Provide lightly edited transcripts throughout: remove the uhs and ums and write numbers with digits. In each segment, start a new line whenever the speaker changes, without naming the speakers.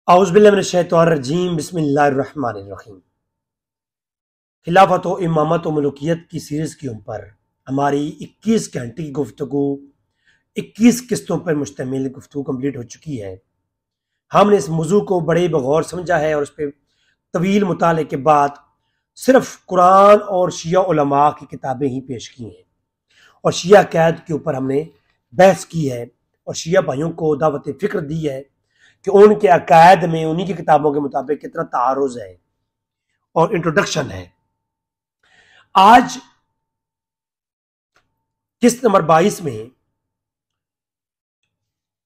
औज़ुबिल्लाहिमिनश्शैतानिर्रजीम बिस्मिल्लाहिर्रहमानिर्रहीम। खिलाफत व इमामत व मलूकियत की सीरीज़ के ऊपर हमारी 21 घंटे की गुफ्तगू 21 किस्तों पर मुश्तमिल गुफ्तगू कंप्लीट हो चुकी है। हमने इस मौजू को बड़े बगौर समझा है और उस पर तवील मुताले के बाद सिर्फ कुरान और शिया उलमा की किताबें ही पेश की हैं और शिया कैद के ऊपर हमने बहस की है और शिया भाइयों को दावत फ़िक्र दी है कि उनके अकायद में उन्हीं की किताबों के मुताबिक कितना तारुज़ है और इंट्रोडक्शन है। आज किस्त नंबर 22 में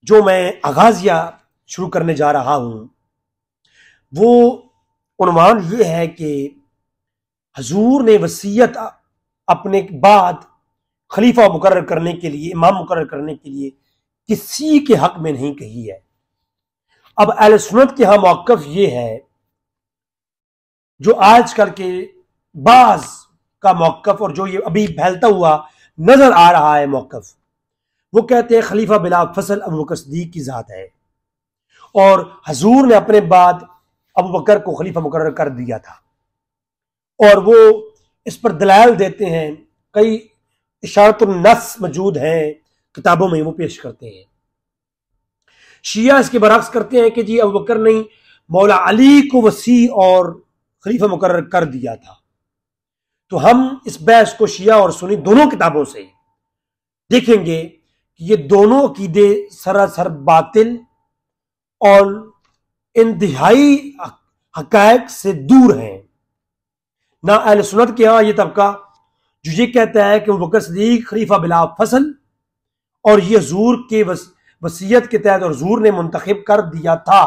जो मैं आगाजिया शुरू करने जा रहा हूं वो उन्वान ये है कि हजूर ने वसीयत अपने बाद खलीफा मुकर्रर करने के लिए, इमाम मुकर्रर करने के लिए किसी के हक में नहीं कही है। अब अहले सुन्नत के यहां मौक़िफ़ ये है, जो आजकल के बाज का मौक़िफ़ और जो ये अभी फैलता हुआ नजर आ रहा है मौक़िफ़, वो कहते हैं खलीफा बिला फसल अबू बकर सिद्दीक़ की ज़ात है और हजूर ने अपने बाद अबू बकर को खलीफा मुकर्रर कर दिया था और वो इस पर दलाइल देते हैं। कई इशारतुन नस मौजूद हैं किताबों में, वो पेश करते हैं। शिया इसके बरअक्स करते हैं कि जी अबू बकर ने मौला अली को वसी और खलीफा मुकर्रर कर दिया था। तो हम इस बहस को शिया और सुन्नी दोनों किताबों से देखेंगे कि ये दोनों अकीदे सरासर बातिल और इंतहाई हकायक से दूर हैं। ना अहले सुन्नत के यहां ये तबका जो ये कहता है कि अबू बकर सिद्दीक खलीफा बिला फसल और ये हुजूर के वसीयत के तहत और हुजूर ने मुंतखब कर दिया था।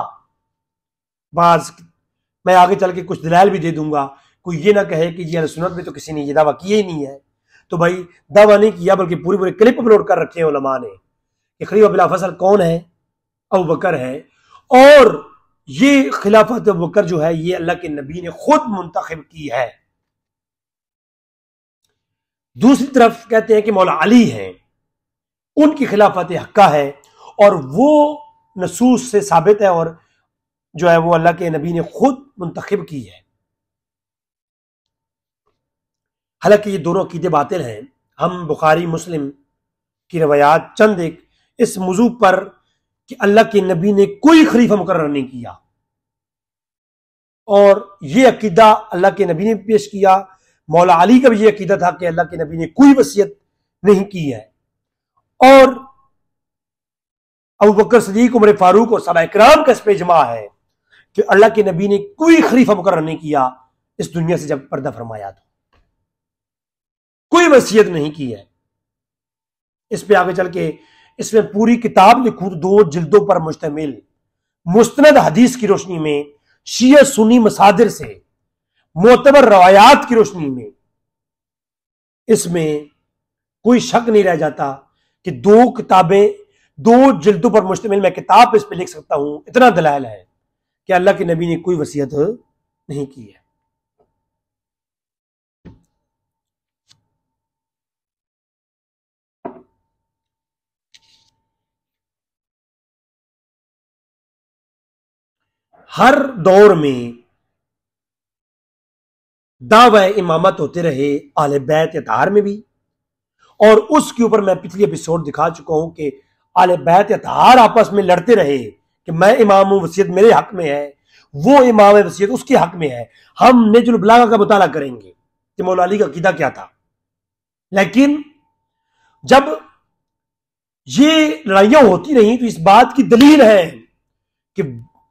बाज मैं आगे चल के कुछ दलाइल भी दे दूंगा, कोई ये ना कहे कि ये अहले सुन्नत में तो किसी ने ये दावा किया ही नहीं है। तो भाई दावा नहीं किया बल्कि पूरी पूरी क्लिप अपलोड कर रखे हैं उलमा ने कि खलीफा बिला फसल कौन है, अबू बकर है और ये खिलाफत अबू बकर जो है ये अल्लाह के नबी ने खुद मुंतखब की है। दूसरी तरफ कहते हैं कि मौला अली हैं, उनकी खिलाफत हक्का है और वो नसूस से साबित है और जो है वो अल्लाह के नबी ने खुद मुंतखब की है। हालांकि ये दोनों अकीदे बातिल हैं। हम बुखारी मुस्लिम की रवायात चंद एक इस मौजू पर कि अल्लाह के नबी ने कोई खलीफा मुकर्रर नहीं किया और ये अकीदा अल्लाह के नबी ने पेश किया। मौला अली का भी ये अकीदा था कि अल्लाह के नबी ने कोई वसीयत नहीं की है और अबू बकर सिद्दीक, उमर फारूक और सहाबा इकराम का इस पे इजमा है कि अल्लाह के नबी ने कोई खलीफा मुकर्रर नहीं किया इस दुनिया से जब पर्दा फरमाया तो कोई वसीयत नहीं की है। इस पे आगे चल के इसमें पूरी किताब लिखूं 2 जिल्दों पर मुश्तमिल मुस्तनद हदीस की रोशनी में, शिया सुन्नी मसादिर से मोतबर रवायात की रोशनी में इसमें कोई शक नहीं रह जाता कि 2 किताबें 2 जिल्दों पर मुश्तमिल मैं किताब इस पे लिख सकता हूं। इतना दलाइल है कि अल्लाह के नबी ने कोई वसीयत नहीं की है। हर दौर में दावा इमामत होते रहे आले बैत अतार में भी, और उसके ऊपर मैं पिछले एपिसोड दिखा चुका हूं कि आले बैत अतार आपस में लड़ते रहे कि मैं इमाम हूं, वसीयत मेरे हक में है, वो इमाम है, वसीयत उसके हक में है। हम नेजुल बलागा का मुताला करेंगे कि मौला अली का अकीदा क्या था। लेकिन जब ये लड़ाइयां होती रही तो इस बात की दलील है कि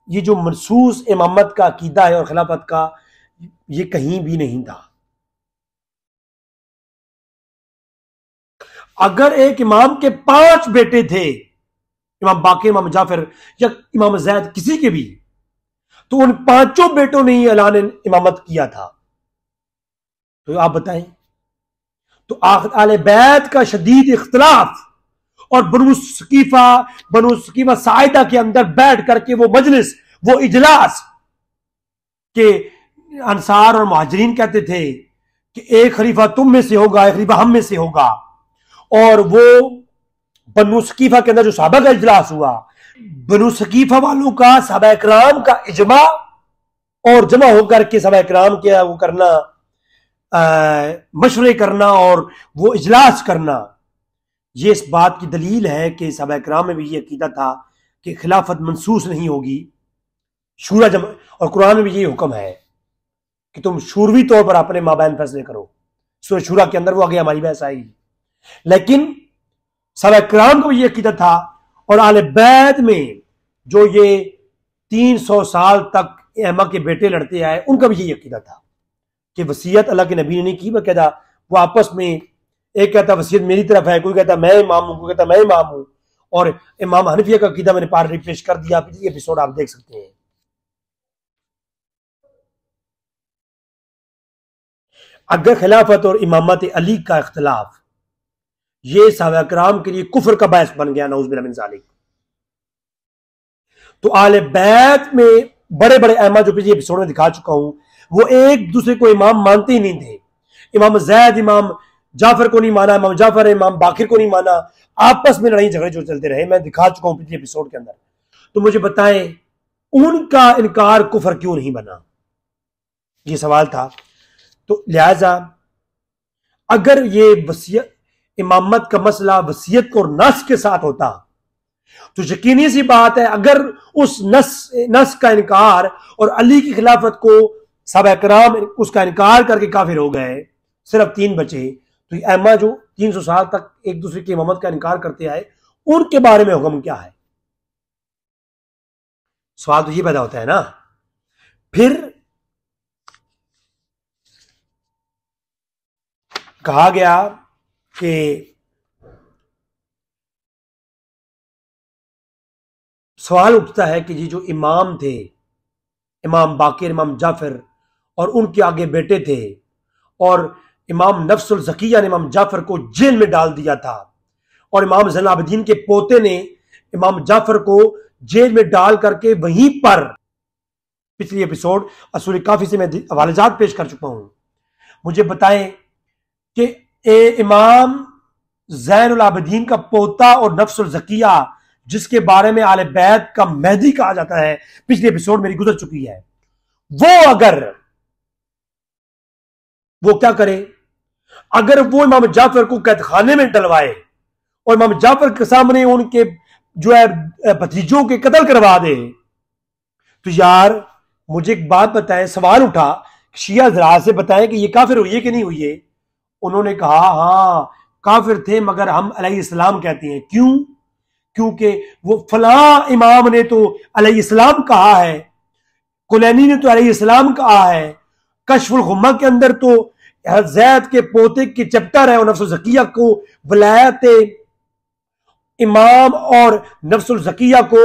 ये जो मनसूस इमामत का अकीदा है और खिलाफत का, ये कहीं भी नहीं था। अगर एक इमाम के 5 बेटे थे, इमाम बाकिर, इमाम जाफर या इमाम जैद, किसी के भी, तो उन 5 बेटों ने ही ऐलान इमामत किया था। तो आप बताएं, तो आले बैत का शदीद इख्तिलाफ और बनु सकीफा साइदा के अंदर बैठ करके वो मजलिस, वो इजलास के अंसार और मुहाजिरीन कहते थे कि एक खलीफा तुम में से होगा, एक खलीफा हम में से होगा। और वो बनु सकीफा के अंदर जो सहाबा का इजलास हुआ, बनु सकीफा वालों का, सहाबा इकराम का इजमा और जमा होकर के सहाबा इकराम के वो करना, मशवरे करना और वो इजलास करना, ये इस बात की दलील है कि सहाबा इकराम में भी ये अकीदा था कि खिलाफत मनसूस नहीं होगी, शूरा जमा, और कुरान में भी ये हुक्म है कि तुम शूरवी तौर पर अपने माबैन फैसले करो। सूरह शूरा के अंदर वो आगे हमारी बहस आएगी। लेकिन सहाबा इकराम को भी ये अकीदा था, और आले बैत में जो ये 300 साल तक अम्मा के बेटे लड़ते आए, उनका भी यही अकीदा था कि वसीयत अल्लाह के नबी ने नहीं की, बकायदा वो आपस में एक कहता वसीयत मेरी तरफ है, कोई कहता मैं इमाम हूं, कोई कहता मैं इमाम हूं। और इमाम हनफिया का अकीदा मैंने पार पेश कर दिया, पिछली एपिसोड आप देख सकते हैं। अगर खिलाफत और इमामत अली का इख्तलाफ ये सहाबा किराम के लिए कुफर का बायस बन गया, नऊज़ मिन ज़ालिक, तो आले बैत में बड़े बड़े अहमा जो पिछले एपिसोड में दिखा चुका हूं, वो एक दूसरे को इमाम मानते ही नहीं थे। इमाम जैद इमाम जाफर को नहीं माना, इमाम जाफर इमाम बाकिर को नहीं माना, आपस में लड़ाई झगड़े जो चलते रहे, मैं दिखा चुका हूं पिछले एपिसोड के अंदर। तो मुझे बताएं उनका इनकार कुफर क्यों नहीं बना, ये सवाल था। तो लिहाजा अगर ये वसीयत इमामत का मसला वसीयत और नस के साथ होता तो यकीनी सी बात है, अगर उस नस का इनकार और अली की खिलाफत को सहाबा किराम उसका इनकार करके काफिर हो गए, सिर्फ 3 बचे, तो ये अम्मा जो 300 साल तक एक दूसरे की इमामत का इनकार करते आए, उनके बारे में हुक्म क्या है? सवाल तो ये पैदा होता है ना। फिर कहा गया कि सवाल उठता है कि ये जो इमाम थे, इमाम बाकिर इमाम जाफर और उनके आगे बेटे थे, और इमाम नफ्सुल ज़किया ने इमाम जाफर को जेल में डाल दिया था, और इमाम ज़ैनुल आबिदीन के पोते ने इमाम जाफर को जेल में डाल करके वहीं पर, पिछली एपिसोड असूल काफी से मैं हवालेजात पेश कर चुका हूं। मुझे बताएं कि इमाम ज़ैनुल आबिदीन का पोता और नफ्सुल ज़किया जिसके बारे में आले बैत का मेहदी कहा जाता है, पिछली एपिसोड मेरी गुजर चुकी है, वो अगर वो क्या करे, अगर वो इमाम जाफर को कैद खाने में डलवाए और इमाम जाफर के सामने उनके जो है भतीजों के कत्ल करवा दे, तो यार मुझे एक बात बताएं, सवाल उठा शिया जरा से बताएं कि ये काफिर हुई है कि नहीं हुई है। उन्होंने कहा हाँ काफिर थे, मगर हम अलैहिस्सलाम कहते हैं। क्यों? क्योंकि वो फला इमाम ने तो अलैहिस्सलाम कहा है, कुलैनी ने तो अलैहिस्सलाम कहा है, कश्फुल गुम्मा के अंदर तो जैद के पोते के चैप्टर है, और नफ्सुल ज़किया को वलायत इमाम और नफ्सुल ज़किया को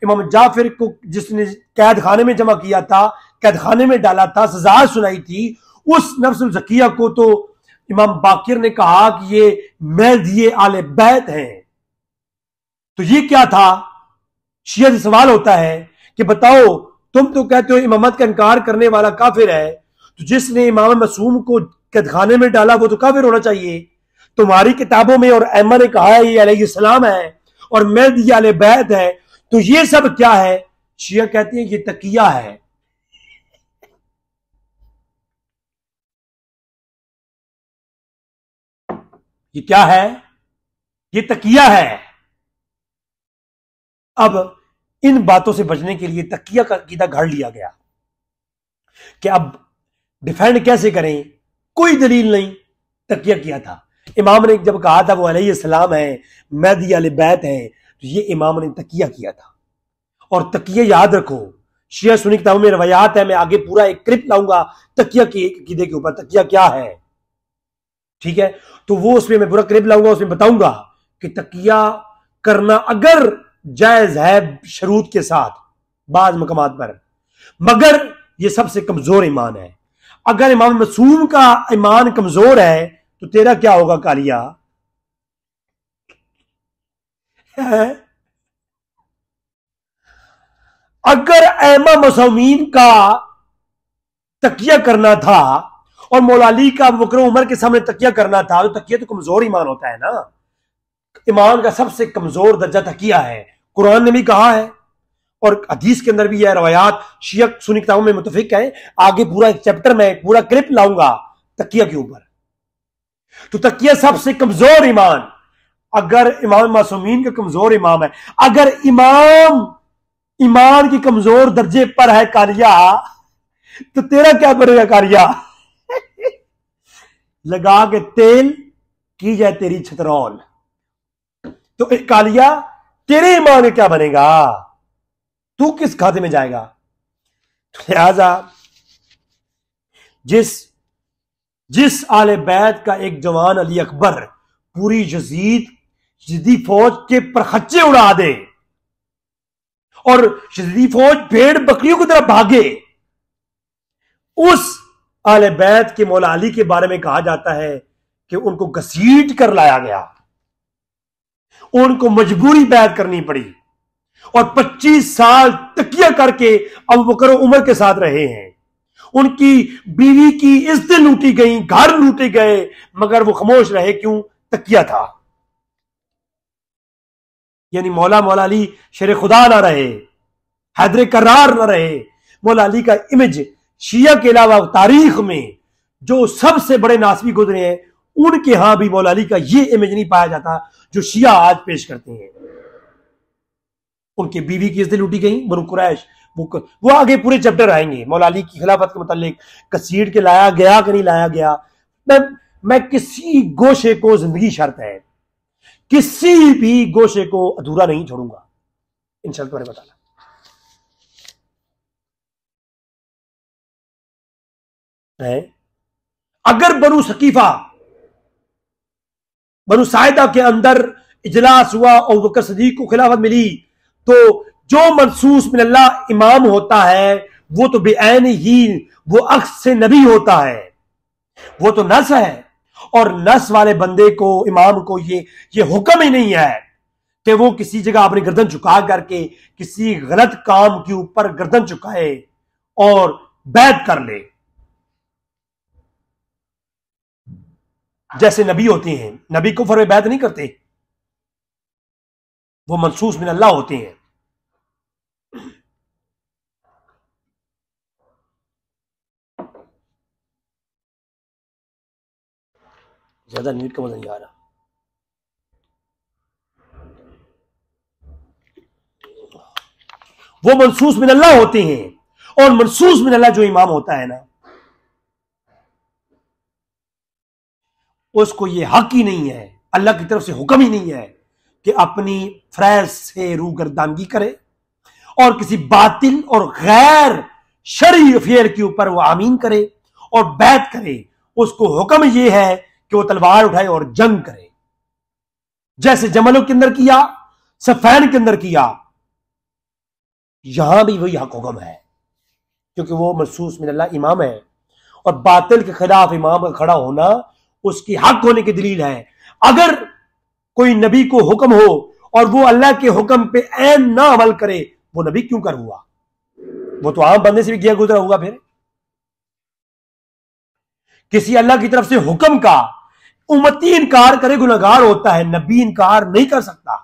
इमाम जाफर को जिसने कैद खाने में जमा किया था, कैद खाने में डाला था, सजा सुनाई थी, उस नफ्सुल ज़किया को तो इमाम बाकिर ने कहा कि ये मेहदी आले बैत हैं। तो ये क्या था? शिया से सवाल होता है कि बताओ, तुम तो कहते हो इमामत का इनकार करने वाला काफिर है, तो जिसने इमाम मासूम को कैदखाने में डाला वो तो काफिर होना चाहिए। तुम्हारी किताबों में और अहमद ने कहा है ये अलैहिस्सलाम है और मेहदी आले बैत है, तो ये सब क्या है? शिया कहते हैं ये तकिया है। ये क्या है? ये तकिया है। अब इन बातों से बचने के लिए तकिया का अकीदा घड़ लिया गया कि अब डिफेंड कैसे करें, कोई दलील नहीं, तकिया किया था। इमाम ने जब कहा था वो अलैहिस्सलाम है, मेहदी आले बैत है, तो ये इमाम ने तकिया किया था। और तकिया याद रखो, शिया सुन्नी किताबों में रवायात है, मैं आगे पूरा एक क्लिप लाऊंगा तकिया के अकीदे के ऊपर, तकिया क्या है, ठीक है? तो वो उसमें मैं पूरा क्लिप लाऊंगा, उसमें बताऊंगा कि तकिया करना अगर जायज है शरूत के साथ बाज मकामात पर, मगर ये सबसे कमजोर ईमान है। अगर इमाम मासूम का ईमान कमजोर है तो तेरा क्या होगा कालिया? अगर अहमा मसूमीन का तकिया करना था और मौला अली का बकर उमर के सामने तकिया करना था, तो तकिया तो कमजोर ईमान होता है ना। ईमान का सबसे कमजोर दर्जा तकिया है, कुरान ने भी कहा है और हदीस के अंदर भी है, रवायात शिया सुन्नी किताबों में मुतफिक है। आगे पूरा एक चैप्टर में पूरा क्लिप लाऊंगा तकिया के ऊपर। तो तकिया सबसे कमजोर ईमान, अगर इमाम मासूमीन का कमजोर इमाम है, अगर इमाम ईमान की कमजोर दर्जे पर है कारिया, तो तेरा क्या बनेगा कारिया? लगा के तेल की जाए तेरी छतरौल, तो कालिया तेरे ईमान में क्या बनेगा? तू किस खाते में जाएगा? तो लिहाजा जिस आले बैत का एक जवान अली अकबर पूरी यजीदी फौज के परखच्चे उड़ा दे और यजीदी फौज भेड़ बकरियों की तरफ भागे, उस आले बैत के मौला अली के बारे में कहा जाता है कि उनको घसीट कर लाया गया, उनको मजबूरी बैत करनी पड़ी और 25 साल तकिया करके अबू बकर और उमर के साथ रहे हैं। उनकी बीवी की इज्जतें लूटी गई, घर लूटे गए, मगर वो खामोश रहे। क्यों? तकिया था। यानी मौला अली शेर खुदा ना रहे, हैदर करार ना रहे। मौला अली का इमेज शिया के अलावा तारीख में जो सबसे बड़े नासबी गुजरे हैं, उनके यहां भी मौला अली का ये इमेज नहीं पाया जाता जो शिया आज पेश करते हैं। उनके बीवी की इज्जतें लूटी गई, बनु कुरैश, वो आगे पूरे चैप्टर आएंगे मौला अली की खिलाफत के मुतालिक, कसीट के लाया गया कि नहीं लाया गया। मैं किसी गोशे को, जिंदगी शर्त है, किसी भी गोशे को अधूरा नहीं छोड़ूंगा इंशाअल्लाह। तुम्हारे बताना है, अगर बनु सकीफा, बनु साइदा के अंदर इजलास हुआ और बकर सदीक को खिलाफत मिली, तो जो मनसूस मिनल्लाह इमाम होता है वो तो बेऐन ही वो अक्स से नबी होता है, वो तो नस है। और नस वाले बंदे को, इमाम को ये हुक्म ही नहीं है कि वो किसी जगह अपनी गर्दन झुका करके किसी गलत काम के ऊपर गर्दन झुकाए और बैत कर ले। जैसे नबी होते हैं, नबी कुफर में बैत नहीं करते, वो मनसूस मिन अल्लाह होते हैं। ज्यादा नीट का मजा नहीं आ रहा। वो मनसूस मिन अल्लाह होते हैं, और मनसूस मिन अल्लाह जो इमाम होता है ना, उसको ये हक ही नहीं है, अल्लाह की तरफ से हुक्म ही नहीं है कि अपनी फरैज से रूगर्दानगी करे और किसी बातिल और गैर शरई फेर के ऊपर वो आमीन करे और बैत करे। उसको हुक्म ये है कि वो तलवार उठाए और जंग करे, जैसे जमलों के अंदर किया, सफैन के अंदर किया। यहां भी वही हक हुक्म है, क्योंकि वो मनसूस मिन अल्लाह इमाम है, और बातिल के खिलाफ इमाम का खड़ा होना उसकी हक होने की दलील है। अगर कोई नबी को हुक्म हो और वो अल्लाह के हुक्म पे ऐन ना अमल करे, वो नबी क्यों कर हुआ? वो तो आम बंदे से भी गया गुजरा होगा। फिर किसी अल्लाह की तरफ से हुक्म का उम्मती इनकार करे, गुनहगार होता है, नबी इनकार नहीं कर सकता।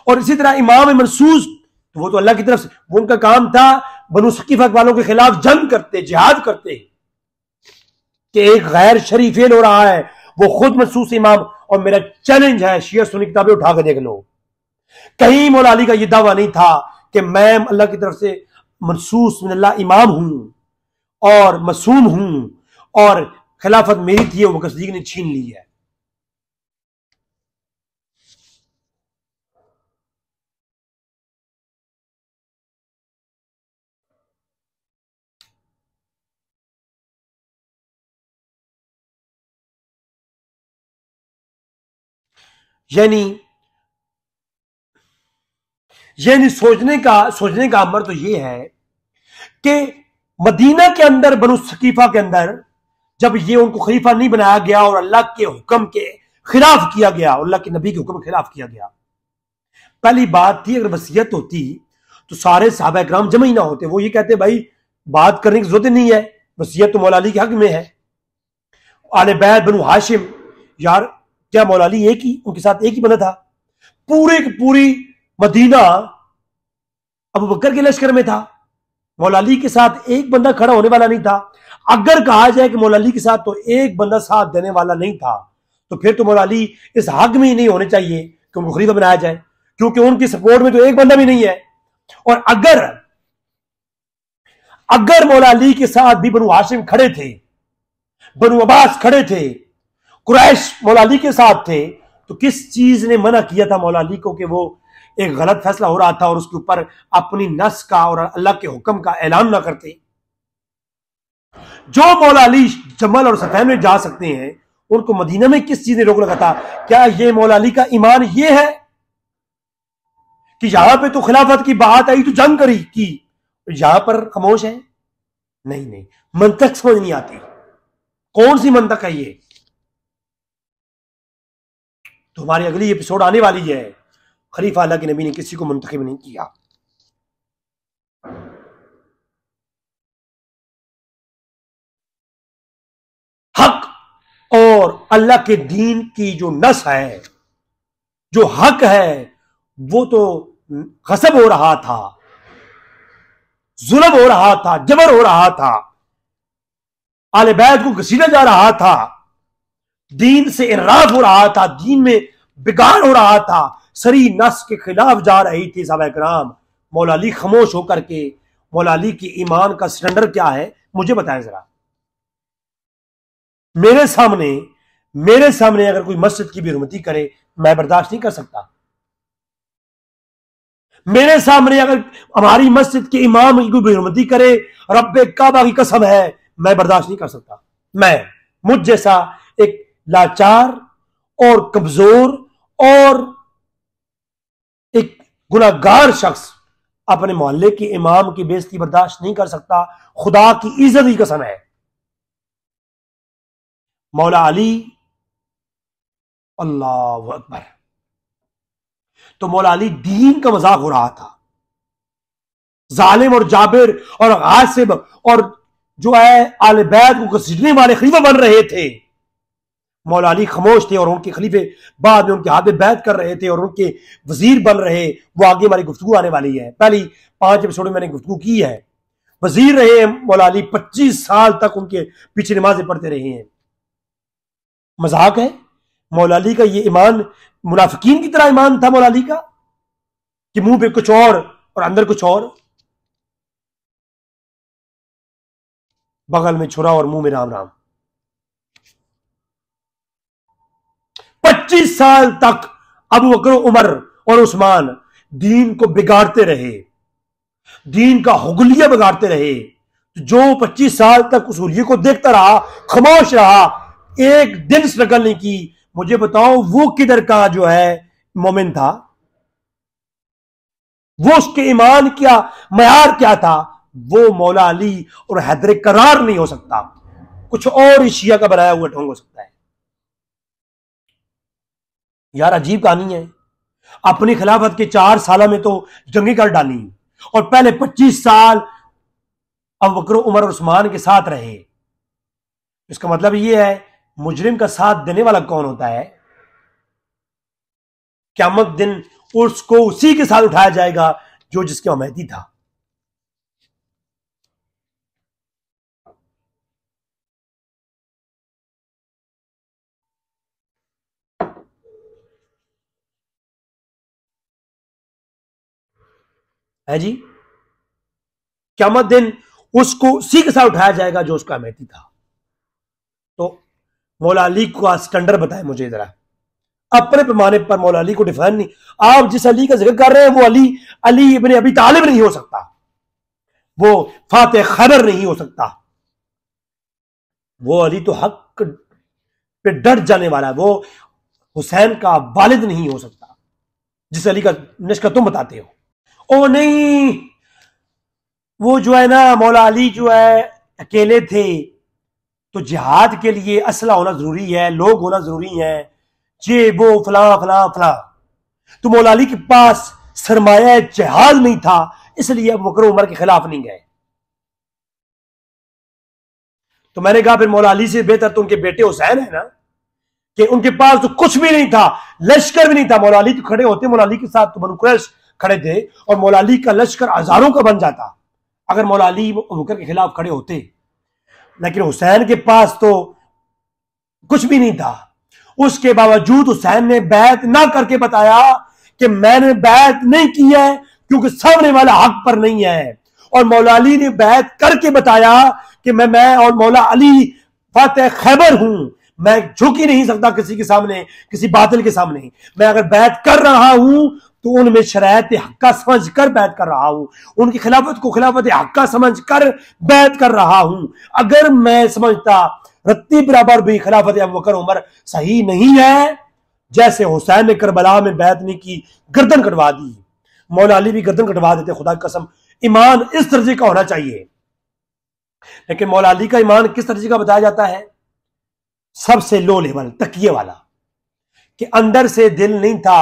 और इसी तरह इमाम मनसूस, तो वो तो अल्लाह की तरफ से, वो उनका काम था बनु सकीफा वालों के खिलाफ जंग करते, जिहाद करते, कि एक गैर शरीफ फेल हो रहा है, वो खुद मनसूस इमाम। और मेरा चैलेंज है, शिया सुन्नी किताबें उठा के देख लो, कहीं मौला अली का यह दावा नहीं था कि मैं अल्लाह की तरफ से मनसूस मिनल्लाह इमाम हूं और मसूम हूं और खिलाफत मेरी थी, वो बकर सिद्दीक ने छीन ली है। यानी सोचने का अमर तो यह है कि मदीना के अंदर, बनु सकीफा के अंदर, जब ये उनको खलीफा नहीं बनाया गया और अल्लाह के हुक्म के खिलाफ किया गया, अल्लाह के नबी के हुक्म के खिलाफ किया गया। पहली बात थी, अगर वसीयत होती तो सारे सहाबा इकराम जमा ही ना होते। वो ये कहते भाई बात करने की जरूरत नहीं है, वसीयत तो मौला अली के हक में है। आले बैत बनु हाशिम, यार क्या मौला अली एक ही, उनके साथ एक ही बंदा था? पूरी मदीना अबू बकर के लश्कर में था, मौला अली के साथ एक बंदा खड़ा होने वाला नहीं था। अगर कहा जाए कि मौला अली के साथ तो एक बंदा साथ देने वाला नहीं था, तो फिर तो मौला अली इस हक में ही नहीं होने चाहिए कि उनको खलीफा बनाया जाए, क्योंकि उनकी सपोर्ट में तो एक बंदा भी नहीं है। और अगर मौला अली के साथ भी बनु हाशिम खड़े थे, बनु अब्बास खड़े थे, कुरैश मौला अली के साथ थे, तो किस चीज ने मना किया था मौला अली को कि वो एक गलत फैसला हो रहा था और उसके ऊपर अपनी नस का और अल्लाह के हुक्म का ऐलान ना करते। जो मौला अली जमल और सफैन में जा सकते हैं, उनको मदीना में किस चीज ने रोक लगा था? क्या ये मौला अली का ईमान ये है कि यहां पे तो खिलाफत की बात आई तो जंग करी की, यहां पर खामोश है? नहीं नहीं, मंतक समझ नहीं आती। कौन सी मंतक है ये? तो हमारी अगली एपिसोड आने वाली है, खलीफा अल्लाह के नबी ने किसी को मुंतखब नहीं किया। हक और अल्लाह के दीन की जो नस है, जो हक है, वो तो गसब हो रहा था, जुल्म हो रहा था, जबर हो रहा था, आले बैत को घसीटा जा रहा था, दीन से इराफ हो रहा था, दीन में बिगाड़ हो रहा था, सरी नस के खिलाफ जा रही थी साहबा कराम। मौला अली खामोश होकर के, मौला अली की ईमान का स्टैंडर्ड क्या है मुझे बताएं जरा। मेरे सामने अगर कोई मस्जिद की बेरुमती करे, मैं बर्दाश्त नहीं कर सकता। मेरे सामने अगर हमारी मस्जिद के इमाम की बेरुमती करे, रब्बे काबा की कसम है, मैं बर्दाश्त नहीं कर सकता। मुझ जैसा एक लाचार और कमजोर और एक गुनाहगार शख्स अपने मोहल्ले के इमाम की बेइज्जती बर्दाश्त नहीं कर सकता। खुदा की इज्जत की कसम है। मौला अली, अल्लाह अकबर। तो मौला अली दीन का मजाक हो रहा था। जालिम और जाबिर और गासिब और जो है आले बैत को घसीटने वाले खलीफा बन रहे थे। मौला अली खामोश थे और उनके खलीफे बाद में उनके हाथ में बैत कर रहे थे और उनके वजीर बन रहे। वो आगे हमारी गुफ्तगू आने वाली है। पहली 5 एपिसोड में मैंने गुफ्तगू की है। वजीर रहे मौला अली, 25 साल तक उनके पीछे नमाजें पढ़ते रहे हैं। मजाक है? मौला अली का ये ईमान मुनाफिकीन की तरह ईमान था मौला अली का, कि मुंह पे कुछ और अंदर कुछ और, बगल में छुरा और मुंह में राम राम। 25 साल तक अबू बकर, उमर और उस्मान दीन को बिगाड़ते रहे, दीन का हुगलिया बिगाड़ते रहे। जो 25 साल तक उस हुलिये को देखता रहा, खामोश रहा, एक दिन स्ट्रगल नहीं की, मुझे बताओ वो किधर का जो है मोमिन था? वो उसके ईमान क्या मयार क्या था? वो मौला अली और हैदर करार नहीं हो सकता, कुछ और ही शिया का बनाया हुआ ढोंग हो सकता है। यार अजीब कहानी है। अपनी खिलाफत के 4 साल में तो जंगी कर डाली और पहले 25 साल अबू बकर, उमर और उस्मान के साथ रहे। इसका मतलब यह है मुजरिम का साथ देने वाला कौन होता है? क़यामत दिन उसको उसी के साथ उठाया जाएगा जो जिसके उम्मीदी था। है जी, क़यामत दिन उसको उसी के साथ उठाया जाएगा जो उसका उम्मीदी था। तो मौला अली का स्टैंडर्ड बताए मुझे जरा, अपने पैमाने पर मौला अली को डिफाइन नहीं। आप जिस अली का जिक्र कर रहे हैं वो अली इब्ने अबी तालिब नहीं हो सकता, वो फातिह खैबर नहीं हो सकता, वो अली तो हक पे डट जाने वाला है, वो हुसैन का वालिद नहीं हो सकता जिस अली का निश्का तुम बताते हो। ओ नहीं, वो जो है ना मौला अली जो है अकेले थे, तो जिहाद के लिए असला होना जरूरी है, लोग होना जरूरी है, ये वो फला फला फला। तो मौला अली के पास सरमाया जिहाद नहीं था, इसलिए अबू बकर उमर के खिलाफ नहीं गए। तो मैंने कहा फिर मौला अली से बेहतर तो उनके बेटे हुसैन है ना, कि उनके पास तो कुछ भी नहीं था, लश्कर भी नहीं था। मौला अली तो खड़े होते मौला अली के साथ तो बनु कुरैश खड़े थे और मौला अली का लश्कर हजारों का बन जाता अगर मौला अली मुनकर के खिलाफ खड़े होते। लेकिन हुसैन के पास तो कुछ भी नहीं था। उसके बावजूद हुसैन ने बैत ना करके बताया कि मैंने बैत नहीं की है क्योंकि सामने वाला हक पर नहीं है। और मौला अली ने बैत करके बताया कि मैं और मौला अली फातेह खैबर हूं, मैं झुक ही नहीं सकता किसी के सामने, किसी बातिल के सामने। मैं अगर बैत कर रहा हूं तो उनमें शरायत हक्का समझ कर बैत कर रहा हूं, उनकी खिलाफत को खिलाफत हक्का समझ कर बैत कर रहा हूं। अगर मैं समझता रत्ती बराबर भी खिलाफत अबू बकर उमर सही नहीं है, जैसे हुसैन ने करबला में बैत नहीं की, गर्दन कटवा दी, मौला अली भी गर्दन कटवा देते। खुदा की कसम, ईमान इस दर्जे का होना चाहिए। लेकिन मौला अली का ईमान किस दर्जे का बताया जाता है? सबसे लो लेवल, तकिए वाला, कि अंदर से दिल नहीं था,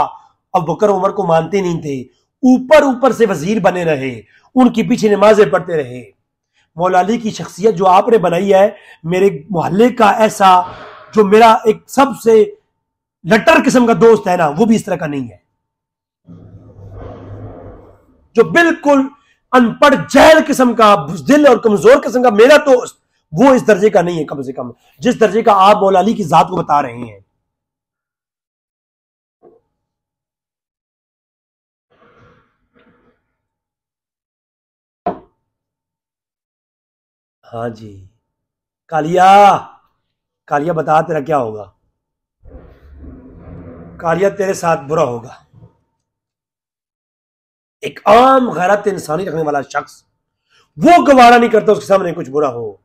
अबू बकर उमर को मानते नहीं थे, ऊपर ऊपर से वजीर बने रहे, उनके पीछे नमाजें पढ़ते रहे। मौला अली की शख्सियत जो आपने बनाई है, मेरे मोहल्ले का ऐसा जो मेरा एक सबसे लटर किस्म का दोस्त है ना, वो भी इस तरह का नहीं है। जो बिल्कुल अनपढ़ जहल किस्म का, बुज़दिल और कमजोर किस्म का मेरा दोस्त, वो इस दर्जे का नहीं है, कम से कम जिस दर्जे का आप मौला अली की जात को बता रहे हैं। हाँ जी, कालिया, कालिया बता तेरा क्या होगा? कालिया तेरे साथ बुरा होगा। एक आम गैरत इंसानी रखने वाला शख्स वो गवारा नहीं करता उसके सामने कुछ बुरा हो।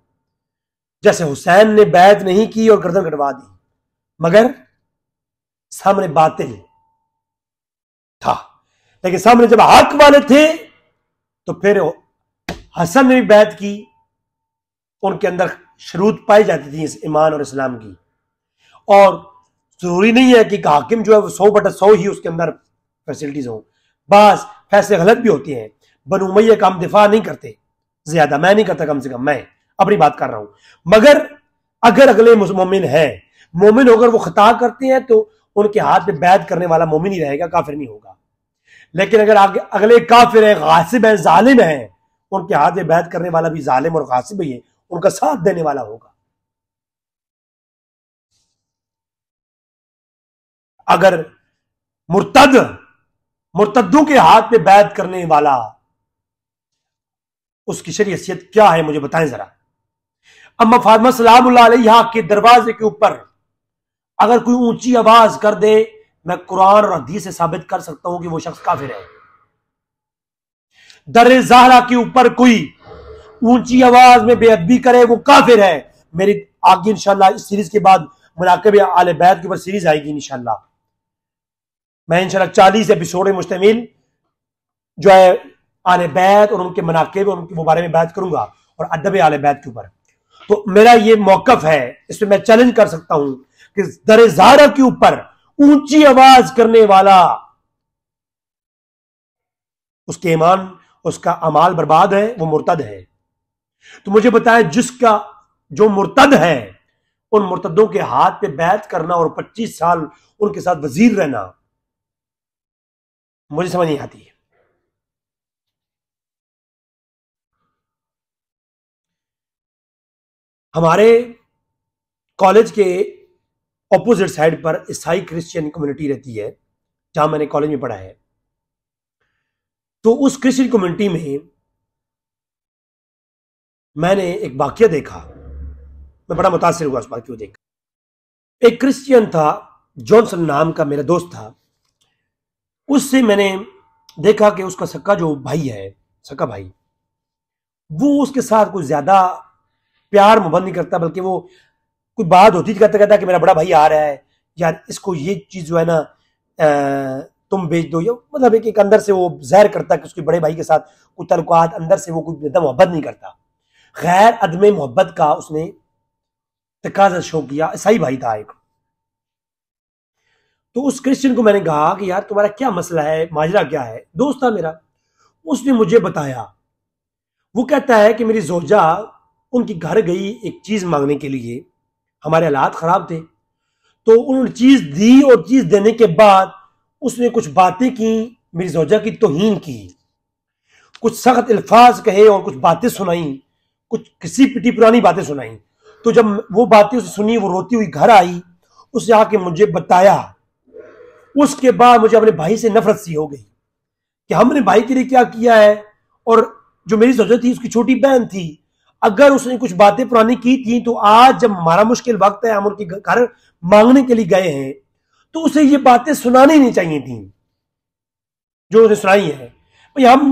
जैसे हुसैन ने बैत नहीं की और गर्दन कटवा दी, मगर सामने बातिल था, लेकिन सामने जब हक वाले थे तो फिर हसन ने भी बैत की। उनके अंदर शुरूत पाई जाती थी इस ईमान और इस्लाम की। और जरूरी नहीं है कि हाकिम जो है वो 100/100 ही उसके अंदर फैसिलिटीज हो, बास फैसले गलत भी होते हैं। बनु उमय्या का हम दिफा नहीं करते ज्यादा, मैं नहीं करता, कम से कम मैं अपनी बात कर रहा हूं। मगर अगर अगले मोमिन है, मोमिन होकर वो खता करते हैं तो उनके हाथ में बैत करने वाला मोमिन ही रहेगा, काफिर नहीं होगा। लेकिन अगर अगले काफिर है, गासिब है, जालिम है, उनके हाथ में बैत करने वाला भी जालिम और गासिब ही है, उनका साथ देने वाला होगा। अगर मुर्तद्दों के हाथ में बैत करने वाला, उसकी शरीयत क्या है मुझे बताएं जरा। अम्मा फातिमा सलामुल्लाह अलैहा के दरवाजे के ऊपर अगर कोई ऊंची आवाज कर दे, मैं कुरान और हदीस से साबित कर सकता हूं कि वो शख्स काफिर है। दर ज़हरा के ऊपर कोई ऊंची आवाज में बेअदबी करे, वो काफिर है। मेरी आगे इंशाल्लाह इस सीरीज के बाद मुनाकिब आले बैत के ऊपर सीरीज आएगी इंशाल्लाह। मैं इंशाल्लाह 40 एपिसोड में मुश्तमिल जो है आले बैत और उनके मनाकिब और उनके बारे में बात करूंगा और अदब आले बैत के ऊपर। तो मेरा ये मौकफ है, इसमें मैं चैलेंज कर सकता हूं कि दर ज़हरा के ऊपर ऊंची आवाज करने वाला, उसके ईमान, उसका अमाल बर्बाद है, वो मुर्तद है। तो मुझे बताएं, जिसका जो मुर्तद है, उन मुर्तदों के हाथ पे बैत करना और 25 साल उनके साथ वजीर रहना, मुझे समझ नहीं आती है। हमारे कॉलेज के ऑपोजिट साइड पर ईसाई क्रिश्चियन कम्युनिटी रहती है, जहां मैंने कॉलेज में पढ़ा है। तो उस क्रिश्चियन कम्युनिटी में मैंने एक वाकया देखा, मैं बड़ा मुतासिर हुआ उस वाकये को देख। एक क्रिश्चियन था, जॉनसन नाम का मेरा दोस्त था। उससे मैंने देखा कि उसका सक्का जो भाई है, सक्का भाई, वो उसके साथ कुछ ज्यादा प्यार मोहब्बत नहीं करता, बल्कि वो कोई बात होती कहता कि मेरा बड़ा भाई आ रहा है यार, इसको ये चीज जो है ना तुम बेच दो, या मतलब एक अंदर से वो जहर करता कि उसके बड़े भाई के साथ कुछ तल्लुकात, अंदर से वो कोई ज्यादा मोहब्बत नहीं करता। खैर अदम मोहब्बत का उसने तकाजा शो किया। ईसाई भाई था एक। तो उस क्रिश्चियन को मैंने कहा कि यार तुम्हारा क्या मसला है, माजरा क्या है? दोस्त था मेरा, उसने मुझे बताया। वो कहता है कि मेरी जोजा उनकी घर गई एक चीज मांगने के लिए, हमारे हालात खराब थे, तो उन्होंने चीज दी और चीज देने के बाद उसने कुछ बातें की मेरी जोजा की तौहीन की, कुछ सख्त अल्फाज कहे और कुछ बातें सुनाई, कुछ किसी पिटी पुरानी बातें सुनाई। तो जब वो बातें उसे सुनी, वो रोती हुई घर आई, उसने आके मुझे बताया। उसके बाद मुझे अपने भाई से नफरत सी हो गई कि हमने भाई के लिए क्या किया है। और जो मेरी जोजा थी, उसकी छोटी बहन थी, अगर उसने कुछ बातें पुरानी की थी तो आज जब हमारा मुश्किल वक्त है, हम उनके घर मांगने के लिए गए हैं, तो उसे ये बातें सुनानी नहीं चाहिए थी जो उसने सुनाई है। भाई हम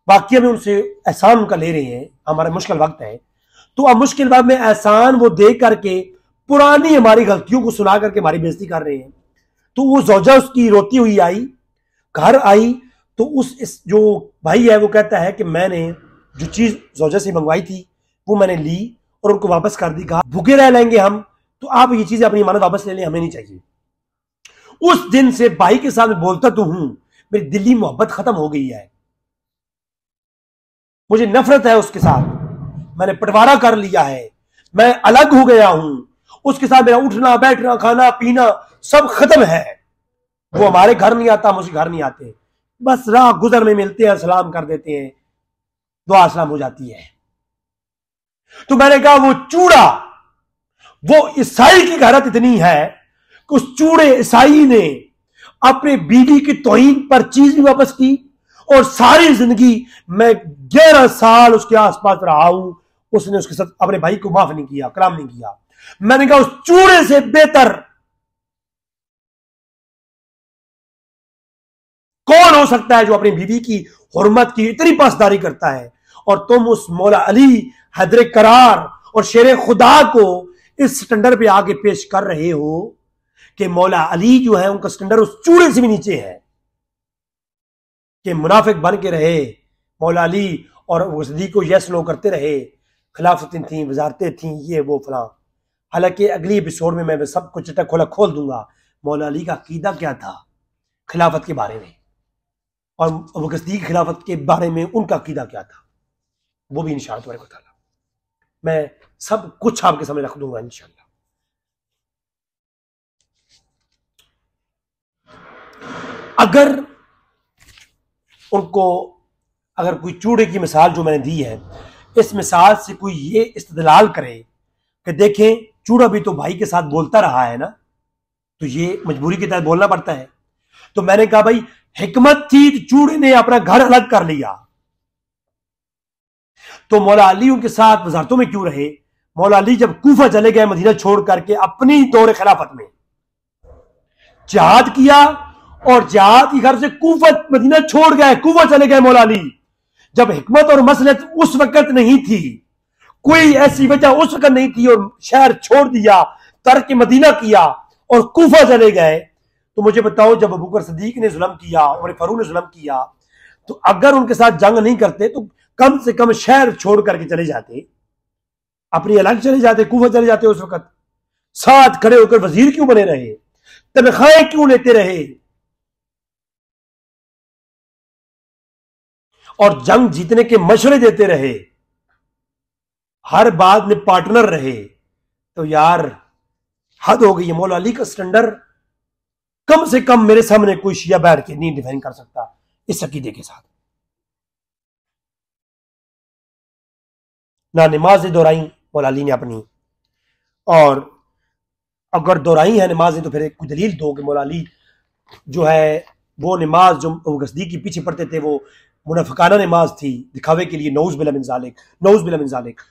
वाकई में उनसे एहसान उनका ले रहे हैं, हमारा मुश्किल वक्त है, तो अब मुश्किल वक्त में एहसान वो दे करके पुरानी हमारी गलतियों को सुना करके हमारी बेइज्जती कर रहे हैं। तो वो जोजा उसकी रोती हुई आई, घर आई, तो इस जो भाई है वो कहता है कि मैंने जो चीज जोजा से मंगवाई थी वो मैंने ली और उनको वापस कर दी। कहा भूखे रह लेंगे हम, तो आप ये चीजें अपनी इमानत वापस ले लें, हमें नहीं चाहिए। उस दिन से भाई के साथ बोलता तो हूं, मेरी दिली मोहब्बत खत्म हो गई है, मुझे नफरत है उसके साथ, मैंने बंटवारा कर लिया है, मैं अलग हो गया हूं उसके साथ, मेरा उठना बैठना खाना पीना सब खत्म है। वो हमारे घर नहीं आता, हम उसके घर नहीं आते, बस राह गुजर में मिलते हैं, सलाम कर देते हैं, दुआ सलाम हो जाती है। तो मैंने कहा वो चूड़ा, वो ईसाई की गैरत इतनी है कि उस चूड़े ईसाई ने अपने बीवी की तौहीन पर चीज भी वापस की, और सारी जिंदगी मैं 11 साल उसके आसपास रहा हूं, उसने उसके साथ अपने भाई को माफ नहीं किया, कलाम नहीं किया। मैंने कहा उस चूड़े से बेहतर कौन हो सकता है जो अपनी बीवी की हुर्मत की इतनी पासदारी करता है। और तुम उस मौला अली हैदर करार और शेर खुदा को इस स्टैंडर्ड पे आगे पेश कर रहे हो कि मौला अली जो है उनका स्टैंडर्ड उस चूड़े से भी नीचे है, कि मुनाफिक बन के रहे मौला अली और वसदी को यस नो करते रहे, खिलाफतें थी, वजारतें थी, ये वो फला। हालांकि अगली एपिसोड में मैं सब कुछ चटा खोला खोल दूंगा मौला अली का अकीदा क्या था खिलाफत के बारे में, और वसदी की खिलाफत के बारे में उनका अकीदा क्या था, वो भी इंशाअल्लाह तुम्हारे को ताला मैं सब कुछ आपके सामने रख दूंगा इंशाअल्लाह। अगर उनको अगर कोई चूड़े की मिसाल जो मैंने दी है, इस मिसाल से कोई ये इस्तदलाल करे कि देखें चूड़ा भी तो भाई के साथ बोलता रहा है ना, तो ये मजबूरी के तहत बोलना पड़ता है। तो मैंने कहा भाई हिकमत थी तो चूड़े ने अपना घर अलग कर लिया, तो मौला अली उनके साथ वजारतों में क्यों रहे। मौला अली जब कूफा चले गए मदीना छोड़ करके, अपनी दौर खिलाफत में जिहाद किया और जिहाद की घर से कूफा मदीना छोड़ गए, कूफा चले गए मौला अली। जब हिकमत और मसलहत उस वक्त नहीं थी, कोई ऐसी वजह उस वक्त नहीं थी, और शहर छोड़ दिया, तर्क मदीना किया और कूफा चले गए, तो मुझे बताओ जब अबू बकर सिद्दीक ने जुल्म किया और फारूक ने जुल्म किया, तो अगर उनके साथ जंग नहीं करते तो कम से कम शहर छोड़ करके चले जाते, अपनी अलग चले जाते, कूफा चले जाते। उस वक्त साथ खड़े होकर वजीर क्यों बने रहे, तनख्वाहें क्यों लेते रहे, और जंग जीतने के मशवरे देते रहे, हर बात में पार्टनर रहे। तो यार हद हो गई है। मौला अली का स्टैंडर्ड कम से कम मेरे सामने कोई शिया बैठ के नहीं डिफाइन कर सकता इस अकीदे के साथ। ना नमाजें दोहराई मौला अली ने अपनी, और अगर दोहराई है नमाजें तो फिर कोई दलील दो कि मौला अली जो है वो नमाज जो गसदी के पीछे पढ़ते थे वो मुनाफिकाना नमाज थी, दिखावे के लिए, नौज बिल्ला मिन ज़ालिक, नौज बिल्ला मिन ज़ालिक।